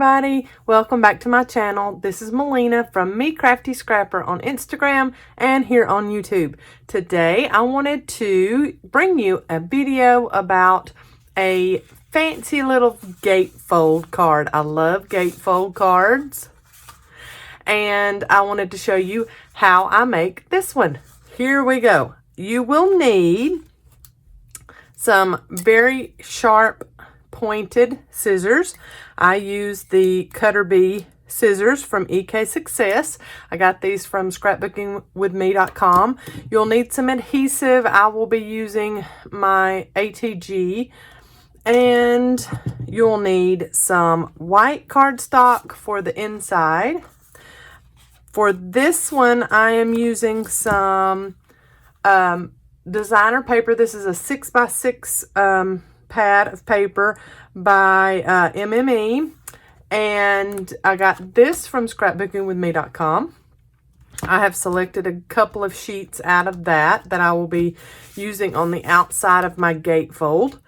everybody, welcome back to my channel. This is Melina from Me Crafty Scrapper on Instagram and here on YouTube. Today I wanted to bring you a video about a fancy little gatefold card. I love gatefold cards and I wanted to show you how I make this one. Here we go. You will need some very sharp pointed scissors. I use the Cutter Bee scissors from EK Success. I got these from scrapbookingwithme.com. You'll need some adhesive. I will be using my ATG. And you'll need some white cardstock for the inside. For this one, I am using some designer paper. This is a 6x6 pad of paper by MME, and I got this from scrapbookingwithme.com. I have selected a couple of sheets out of that I will be using on the outside of my gatefold.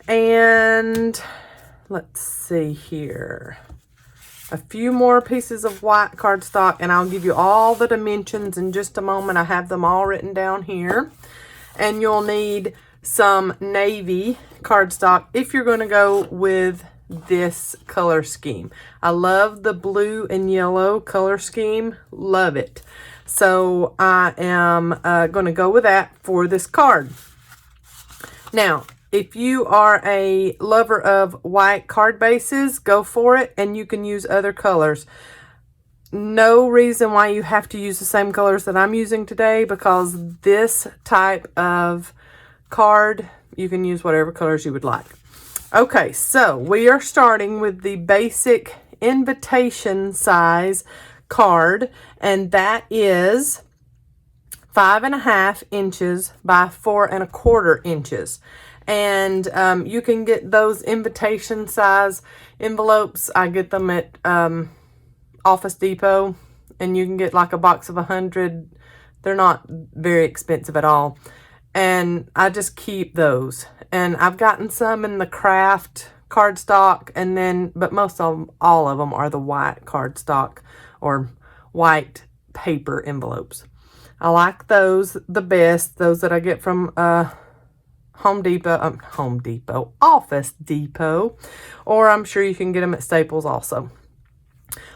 And let's see here, a few more pieces of white cardstock, and I'll give you all the dimensions in just a moment. I have them all written down here. And you'll need some navy cardstock if you're going to go with this color scheme. I love the blue and yellow color scheme. Love it. So I am going to go with that for this card. Now, if you are a lover of white card bases, go for it, and you can use other colors. No reason why you have to use the same colors that I'm using today, because this type of card, you can use whatever colors you would like. Okay, so we are starting with the basic invitation size card, and that is 5.5 inches by 4.25 inches. And you can get those invitation size envelopes. I get them at Office Depot, and you can get like a box of 100. They're not very expensive at all, and I just keep those. And I've gotten some in the craft cardstock, and then but most of them, all of them are the white cardstock or white paper envelopes. I like those the best, those that I get from Office Depot, or I'm sure you can get them at Staples also.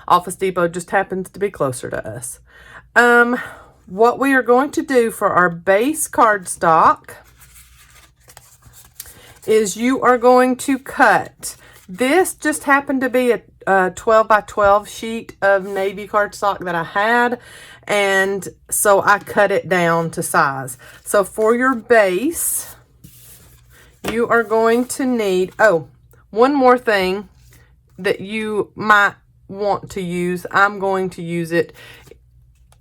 Office Depot just happens to be closer to us. What we are going to do for our base cardstock is you are going to cut. This just happened to be a 12 by 12 sheet of navy cardstock that I had, and so I cut it down to size. So for your base, you are going to need, oh, one more thing that you might want to use. I'm going to use it.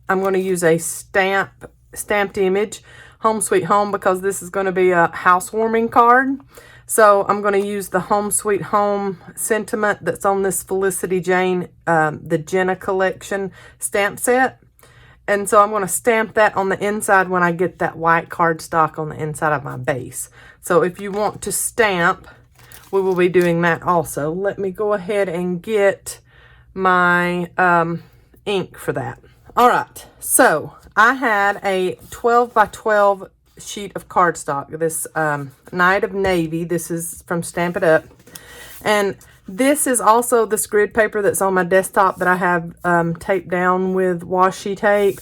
I'm going to use a stamped image, Home Sweet Home, because this is going to be a housewarming card. So I'm going to use the Home Sweet Home sentiment that's on this Felicity Jane, the Jenna collection stamp set. And so I'm going to stamp that on the inside when I get that white cardstock on the inside of my base. So if you want to stamp, we will be doing that also. Let me go ahead and get my ink for that. All right, so I had a 12 by 12 sheet of cardstock, this Night of Navy. This is from Stampin' Up, and this is also this grid paper that's on my desktop that I have taped down with washi tape.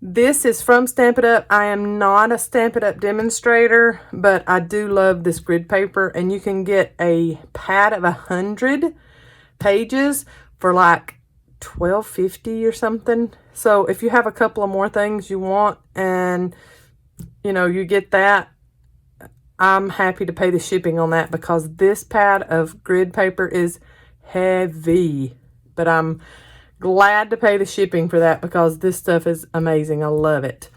This is from Stampin' Up. I am not a Stampin' Up demonstrator, but I do love this grid paper, and you can get a pad of 100 pages for like $12.50 or something. So if you have a couple of more things you want, and you know, you get that, I'm happy to pay the shipping on that, because this pad of grid paper is heavy, but I'm glad to pay the shipping for that because this stuff is amazing. I love it.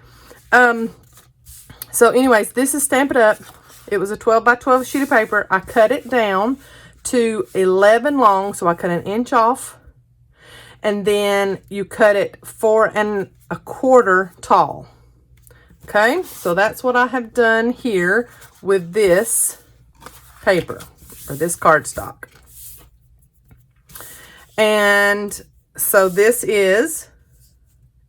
So anyways, this is Stampin' Up. It was a 12 by 12 sheet of paper. I cut it down to 11 long, so I cut an inch off, and then you cut it 4.25 tall. Okay, so that's what I have done here with this paper, or this cardstock. And so this is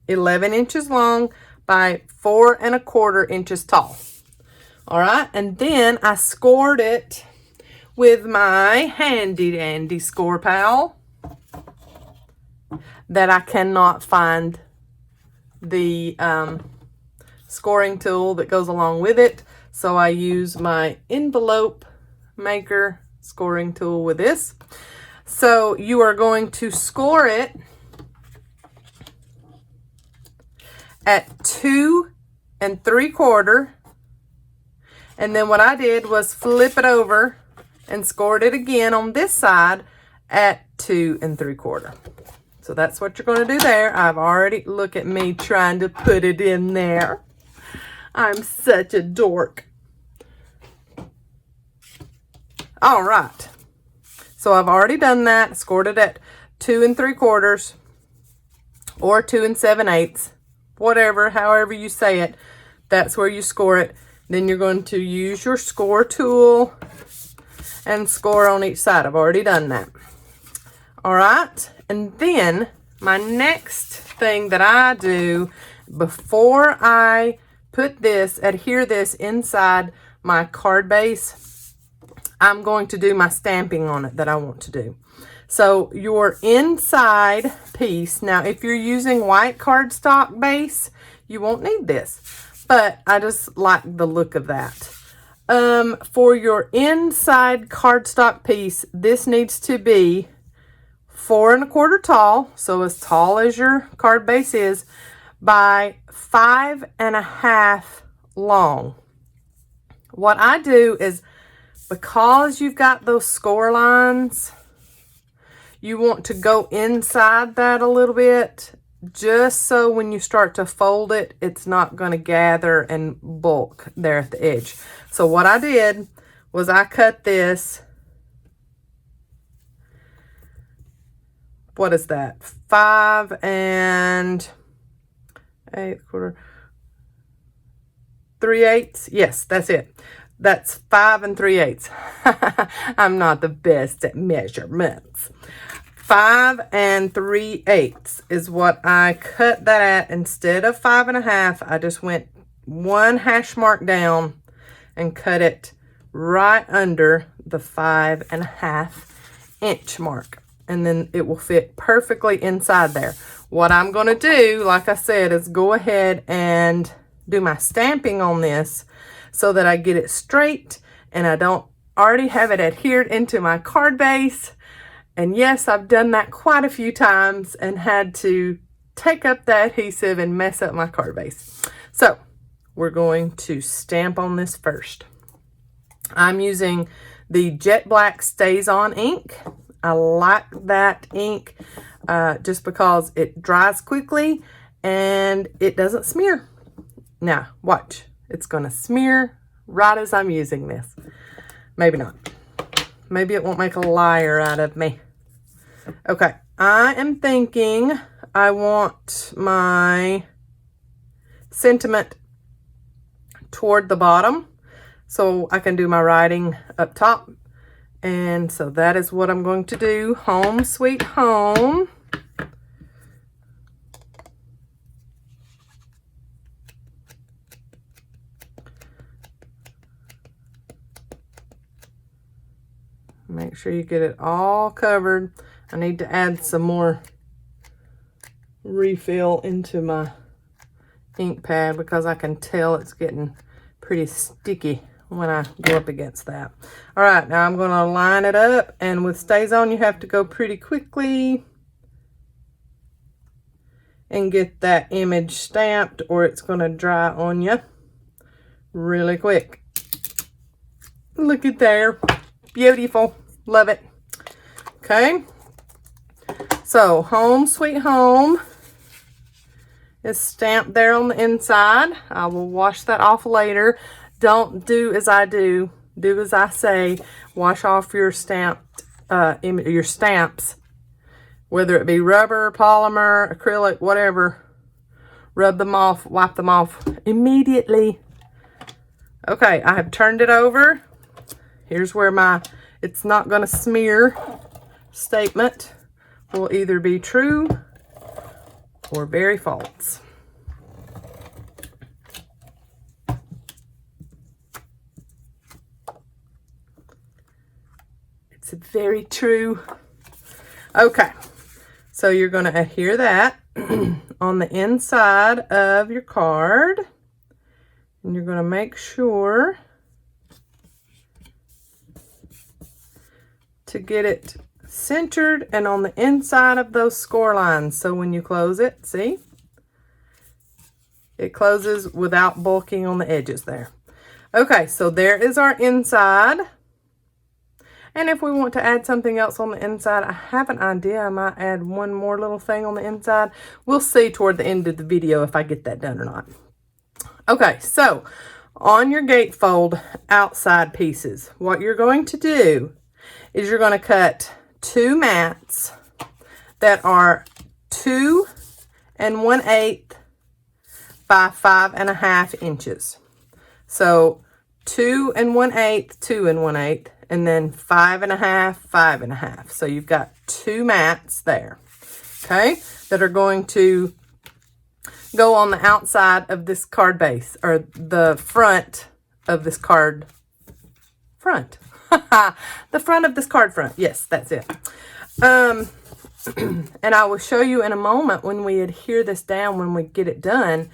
11 inches long by 4¼ inches tall. All right, and then I scored it with my handy dandy score pal that I cannot find the scoring tool that goes along with it. So I use my envelope maker scoring tool with this. So you are going to score it at 2 3/4. And then what I did was flip it over and scored it again on this side at 2 3/4. So that's what you're going to do there. I've already, look at me trying to put it in there. I'm such a dork. All right. So I've already done that. Scored it at 2 3/4 or 2 7/8. Whatever, however you say it. That's where you score it. Then you're going to use your score tool and score on each side. I've already done that. All right. And then my next thing that I do before I put this, adhere this inside my card base, I'm going to do my stamping on it that I want to do. So your inside piece, now if you're using white cardstock base, you won't need this, but I just like the look of that. For your inside cardstock piece, this needs to be 4 1/4 tall, so as tall as your card base is, by 5 1/2 long. What I do is, because you've got those score lines, you want to go inside that a little bit, just so when you start to fold it, it's not going to gather and bulk there at the edge. So what I did was I cut this, what is that, 5 8/4, 3/8. Yes, that's it. That's 5 3/8. I'm not the best at measurements. 5 3/8 is what I cut that at. Instead of 5 1/2, I just went 1 hash mark down and cut it right under the 5 1/2 inch mark. And then it will fit perfectly inside there. What I'm going to do, like I said, is go ahead and do my stamping on this so that I get it straight and I don't already have it adhered into my card base. And yes, I've done that quite a few times and had to take up the adhesive and mess up my card base. So we're going to stamp on this first. I'm using the Jet Black Stays On ink. I like that ink just because it dries quickly and it doesn't smear. Now, watch. It's going to smear right as I'm using this. Maybe not. Maybe it won't make a liar out of me. Okay, I am thinking I want my sentiment toward the bottom so I can do my writing up top. And so that is what I'm going to do. Home Sweet Home. Make sure you get it all covered. I need to add some more refill into my ink pad because I can tell it's getting pretty sticky when I go up against that. All right, now I'm going to line it up, and with Stays On, you have to go pretty quickly and get that image stamped, or it's going to dry on you really quick. Look at there. Beautiful. Love it. Okay. So, Home Sweet Home is stamped there on the inside. I will wash that off later. Don't do as I do. Do as I say. Wash off your stamped, your stamps, whether it be rubber, polymer, acrylic, whatever. Rub them off, wipe them off immediately. Okay, I have turned it over. Here's where my "it's not going to smear" statement will either be true or very false. It's very true. Okay, so you're going to adhere that on the inside of your card. And you're going to make sure to get it centered and on the inside of those score lines. So when you close it, see? It closes without bulking on the edges there. Okay, so there is our inside. And if we want to add something else on the inside, I have an idea. I might add one more little thing on the inside. We'll see toward the end of the video if I get that done or not. Okay, so on your gatefold outside pieces, what you're going to do is you're going to cut 2 mats that are 2 1/8 by 5.5 inches. So 2 1/8, 2 1/8, and then 5.5, 5.5. So you've got 2 mats there, okay, that are going to go on the outside of this card base, or the front of this card front. The front of this card front. Yes, that's it. And I will show you in a moment when we adhere this down, when we get it done,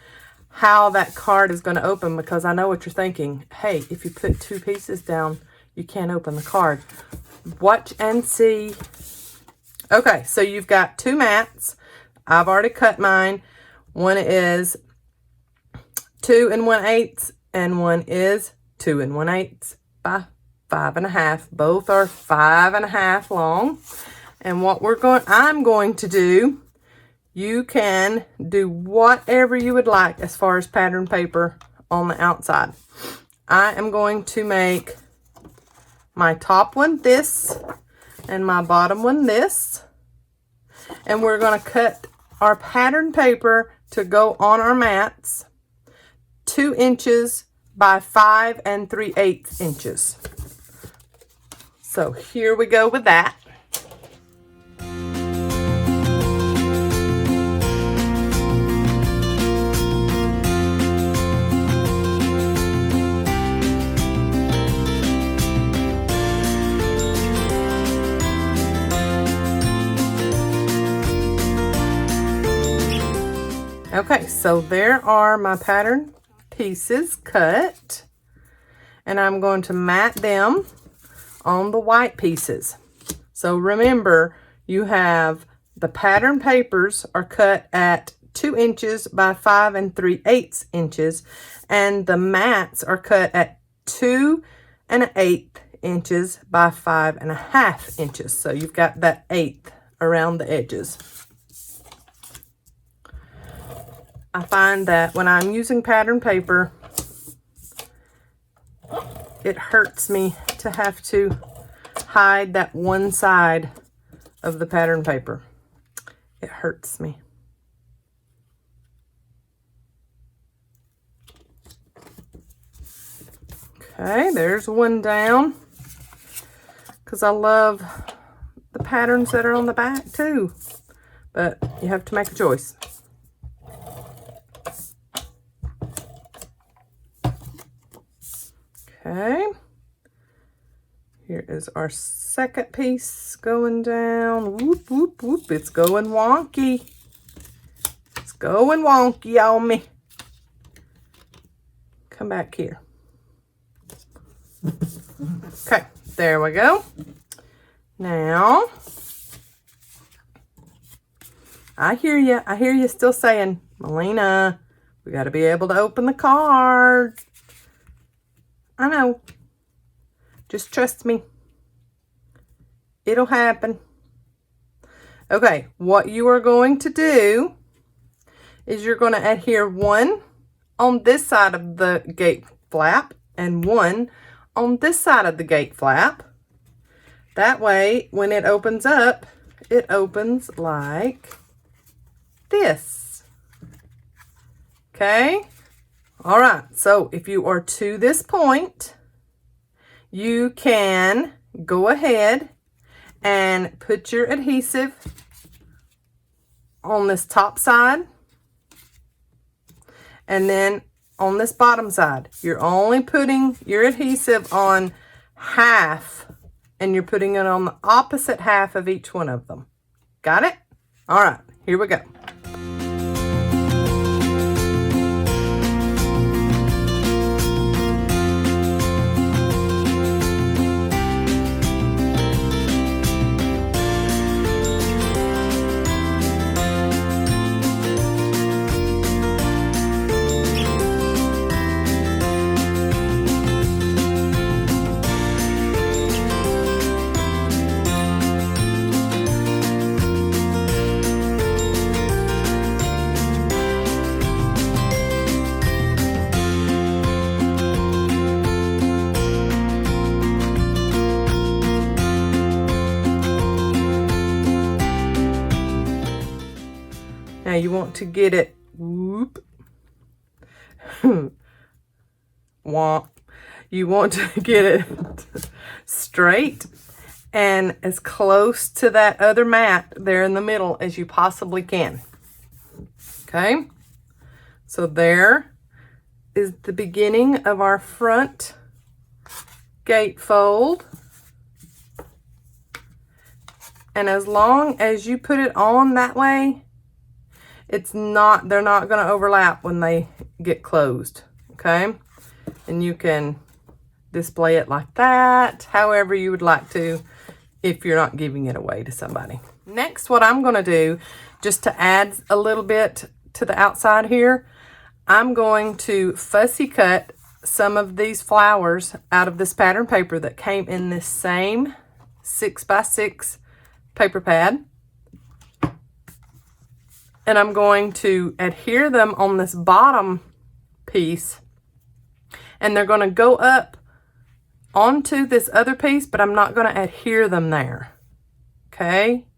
how that card is going to open, because I know what you're thinking. Hey, if you put 2 pieces down, you can't open the card. Watch and see. Okay, so you've got 2 mats. I've already cut mine. One is 2 1/8 and one is 2 1/8 by 5.5. Both are 5.5 long. And what I'm going to do, you can do whatever you would like as far as pattern paper on the outside. I am going to make my top one this and my bottom one this. And we're going to cut our pattern paper to go on our mats 2 inches by 5 3/8 inches. So here we go with that. Okay, so there are my pattern pieces cut, and I'm going to mat them on the white pieces. So remember, you have the pattern papers are cut at 2 inches by 5 3/8 inches, and the mats are cut at 2 1/8 inches by 5.5 inches. So you've got that 1/8 around the edges. I find that when I'm using pattern paper, it hurts me to have to hide that one side of the pattern paper. It hurts me. Okay, there's one down, because I love the patterns that are on the back too, but you have to make a choice. Okay, here is our second piece going down. Whoop, whoop, whoop. It's going wonky. It's going wonky on me. Come back here. Okay, there we go. Now, I hear you. I hear you still saying, Melina, we got to be able to open the card. I know. Just trust me. It'll happen. Okay, what you are going to do is you're going to adhere one on this side of the gate flap and one on this side of the gate flap. That way, when it opens up, it opens like this. Okay? All right, so if you are to this point, you can go ahead and put your adhesive on this top side, and then on this bottom side. You're only putting your adhesive on half, and you're putting it on the opposite half of each one of them. Got it? All right, here we go. Now you want to get it, whoop, womp. You want to get it straight and as close to that other mat there in the middle as you possibly can. Okay, so there is the beginning of our front gatefold. And as long as you put it on that way, they're not going to overlap when they get closed, okay? And you can display it like that, however you would like to, if you're not giving it away to somebody. Next, what I'm going to do, just to add a little bit to the outside here, I'm going to fussy cut some of these flowers out of this pattern paper that came in this same 6x6 paper pad. And I'm going to adhere them on this bottom piece, and they're going to go up onto this other piece, but I'm not going to adhere them there. Okay,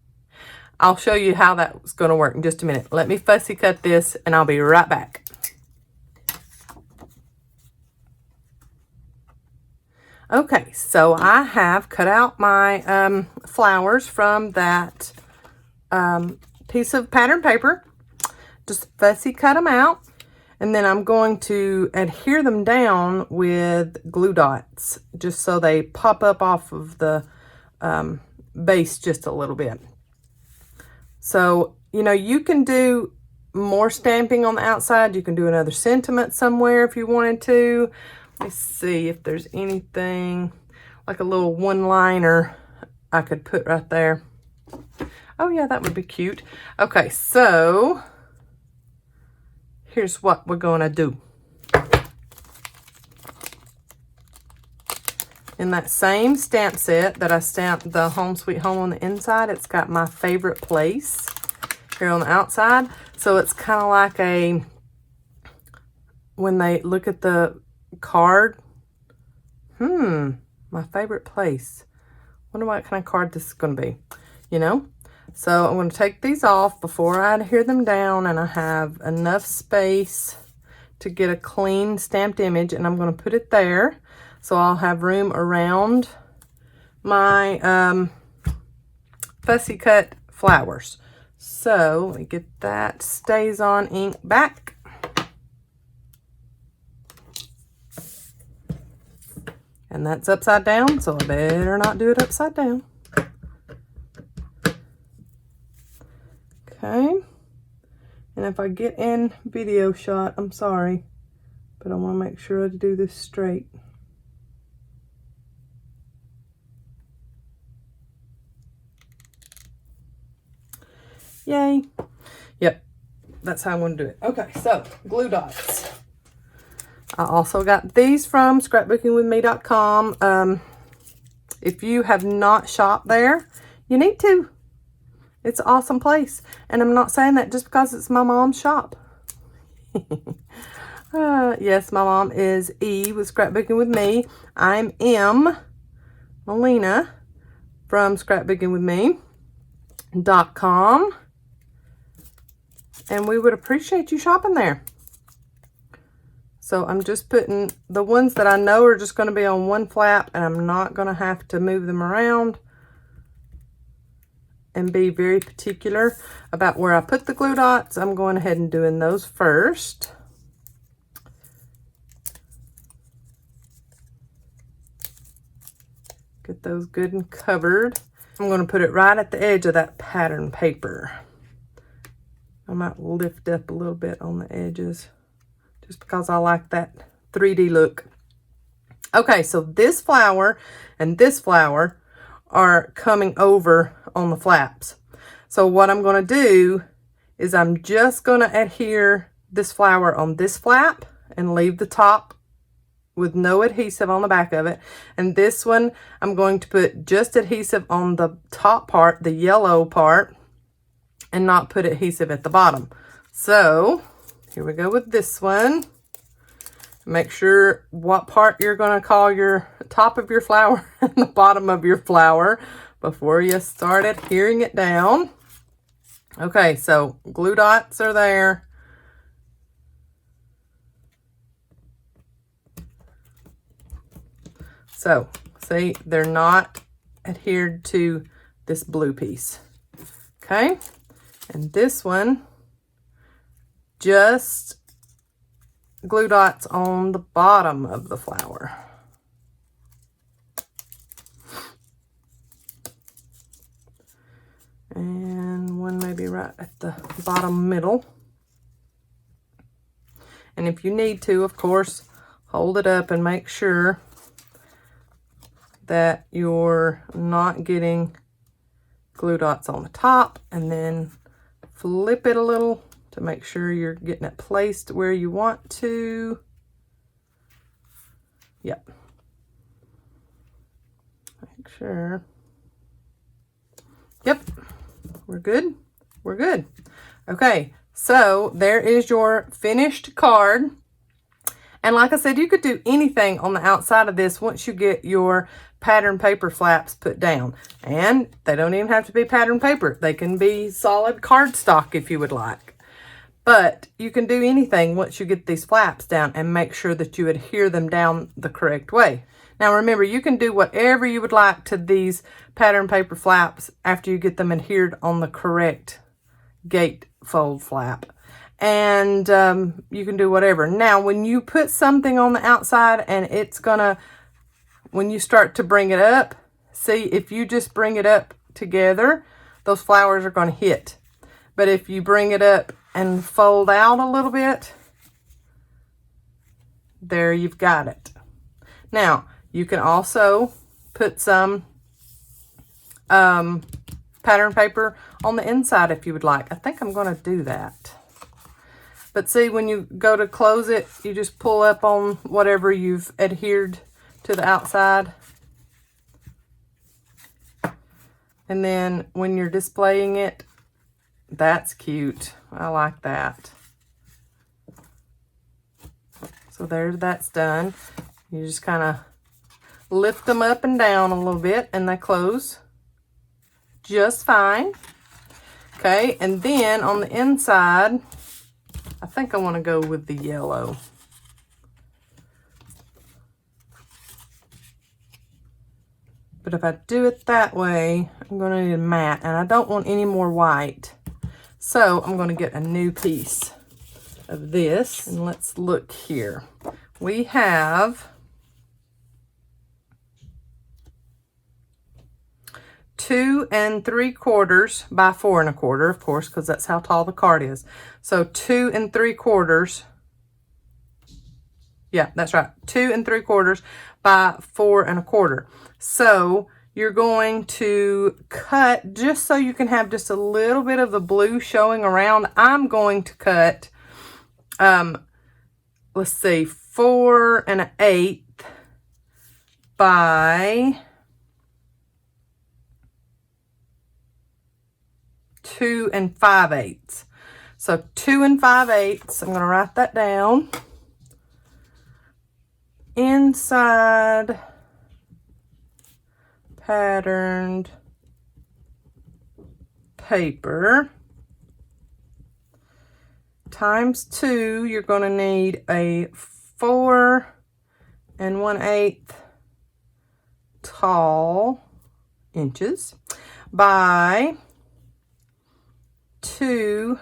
I'll show you how that's going to work in just a minute. Let me fussy cut this and I'll be right back. Okay, so I have cut out my flowers from that piece of pattern paper. Just fussy cut them out, and then I'm going to adhere them down with glue dots just so they pop up off of the base just a little bit. So, you know, you can do more stamping on the outside. You can do another sentiment somewhere if you wanted to. Let's see if there's anything like a little one-liner I could put right there. Oh yeah, that would be cute. Okay, so here's what we're gonna do. In that same stamp set that I stamped the Home Sweet Home on the inside, it's got my favorite place here on the outside. So it's kind of like a, when they look at the card, my favorite place. Wonder what kind of card this is gonna be, you know? So I'm going to take these off before I adhere them down, and I have enough space to get a clean stamped image, and I'm going to put it there so I'll have room around my fussy cut flowers. So let me get that Stays On ink back. And that's upside down, so I better not do it upside down. Okay, and if I get in video shot, I'm sorry, but I want to make sure I do this straight. Yay. Yep, that's how I want to do it. Okay, so glue dots. I also got these from scrapbookingwithme.com. If you have not shopped there, you need to. It's an awesome place. And I'm not saying that just because it's my mom's shop. Yes, my mom is E with Scrapbooking with Me. I'm M, Melina, from scrapbookingwithme.com. And we would appreciate you shopping there. So I'm just putting the ones that I know are just going to be on one flap, and I'm not going to have to move them around. and be very particular about where I put the glue dots. I'm going ahead and doing those first. Get those good and covered. I'm going to put it right at the edge of that pattern paper. I might lift up a little bit on the edges just because I like that 3D look. Okay, so this flower and this flower are coming over on the flaps. So what I'm going to do is I'm just going to adhere this flower on this flap and leave the top with no adhesive on the back of it. And this one, I'm going to put just adhesive on the top part, the yellow part, and not put adhesive at the bottom. So here we go with this one. Make sure what part you're going to call your top of your flower and the bottom of your flower before you start adhering it down. Okay, so glue dots are there. So, see, they're not adhered to this blue piece. Okay, and this one, just glue dots on the bottom of the flower. And one maybe right at the bottom middle. And if you need to, of course, hold it up and make sure that you're not getting glue dots on the top, and then flip it a little to make sure you're getting it placed where you want to. Yep. Make sure. Yep. We're good. We're good. Okay, so there is your finished card. And like I said, you could do anything on the outside of this once you get your pattern paper flaps put down. And they don't even have to be pattern paper. They can be solid cardstock if you would like. But you can do anything once you get these flaps down and make sure that you adhere them down the correct way. Now remember, you can do whatever you would like to these pattern paper flaps after you get them adhered on the correct gate fold flap. And you can do whatever. Now, when you put something on the outside and it's gonna, when you start to bring it up, see, if you just bring it up together, those flowers are gonna hit. But if you bring it up and fold out a little bit, there you've got it. Now, you can also put some pattern paper on the inside if you would like. I think I'm gonna do that. But see, when you go to close it, you just pull up on whatever you've adhered to the outside. And then when you're displaying it, that's cute. I like that. So there, that's done. You just kind of lift them up and down a little bit and they close just fine. Okay, and then on the inside, I think I want to go with the yellow. But if I do it that way, I'm going to need a matte, and I don't want any more white. So I'm going to get a new piece of this, and let's look here. We have 2 3/4 by 4 1/4, of course, because that's how tall the card is. So 2 3/4. Yeah, that's right. 2 3/4 by 4 1/4. So you're going to cut just so you can have just a little bit of the blue showing around. I'm going to cut, let's see, 4 1/8 by 2 5/8. So 2 5/8. I'm going to write that down. Inside patterned paper times 2, you're going to need a 4 1/8 tall inches by 2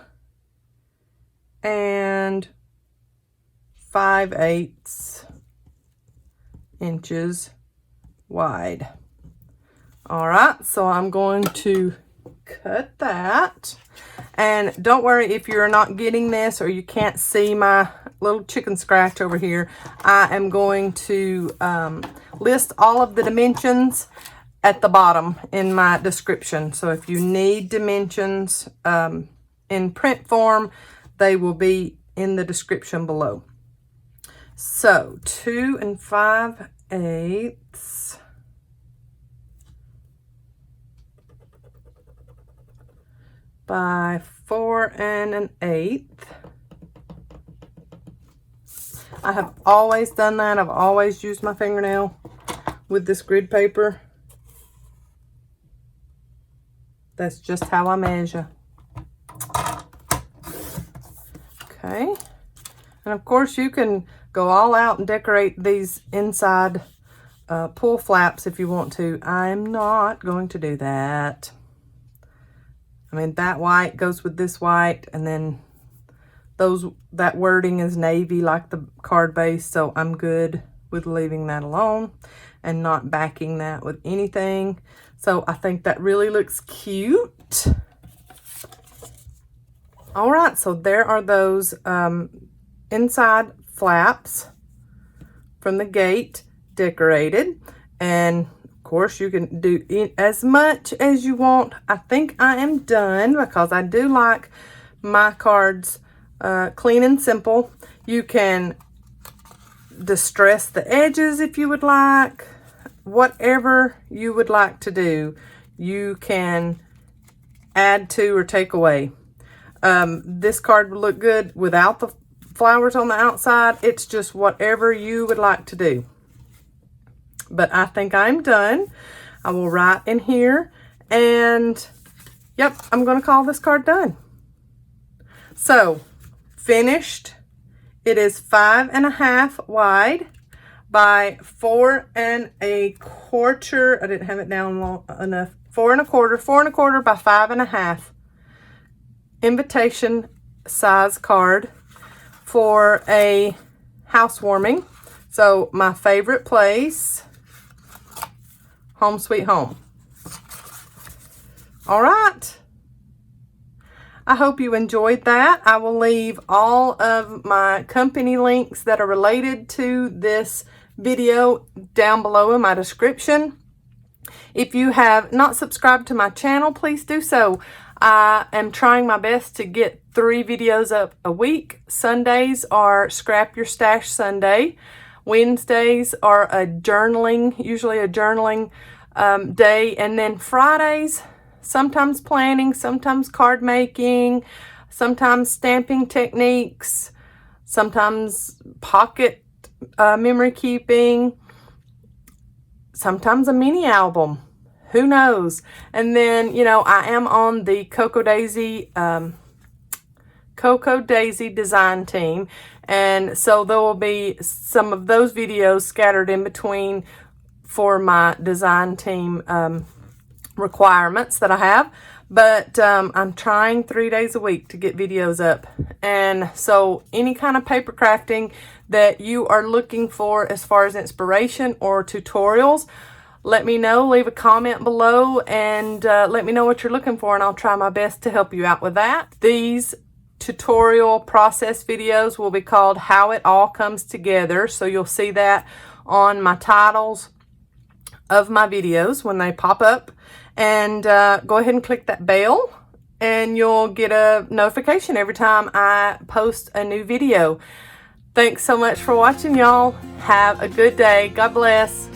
5/8 inches wide. All right, so I'm going to cut that. And don't worry if you're not getting this or you can't see my little chicken scratch over here. I am going to list all of the dimensions at the bottom in my description. So if you need dimensions in print form, they will be in the description below. So 2 5/8 by 4 1/8. I have always done that. I've always used my fingernail with this grid paper. That's just how I measure. Okay. And of course you can go all out and decorate these inside pull flaps if you want to. I'm not going to do that. I mean, that white goes with this white, and then that wording is navy like the card base, so I'm good with leaving that alone and not backing that with anything. So I think that really looks cute. All right, so there are those inside flaps from the gate decorated. And of course you can do as much as you want. I think I am done because I do like my cards clean and simple. You can distress the edges if you would like. Whatever you would like to do, you can add to or take away. This card would look good without the flowers on the outside. It's just whatever you would like to do. But I think I'm done. I will write in here, and yep, I'm going to call this card done. So, finished. It is 5 1/2 wide by 4 1/4. I didn't have it down long enough. 4 1/4 by 5 1/2. Invitation size card for a housewarming. So my favorite place, home sweet home. All right. I hope you enjoyed that. I will leave all of my company links that are related to this video down below in my description. If you have not subscribed to my channel, please do so. I am trying my best to get 3 videos up a week. Sundays are Scrap Your Stash Sunday. Wednesdays are usually a journaling day. And then Fridays, sometimes planning, sometimes card making, sometimes stamping techniques, sometimes pocket memory keeping, sometimes a mini album. Who knows? And then, you know, I am on the Cocoa Daisy design team. And so there will be some of those videos scattered in between for my design team requirements that I have. But I'm trying 3 days a week to get videos up. And so any kind of paper crafting that you are looking for as far as inspiration or tutorials, let me know. Leave a comment below and let me know what you're looking for, and I'll try my best to help you out with that. These tutorial process videos will be called How It All Comes Together. So you'll see that on my titles of my videos when they pop up. And go ahead and click that bell and you'll get a notification every time I post a new video. Thanks so much for watching, y'all. Have a good day. God bless.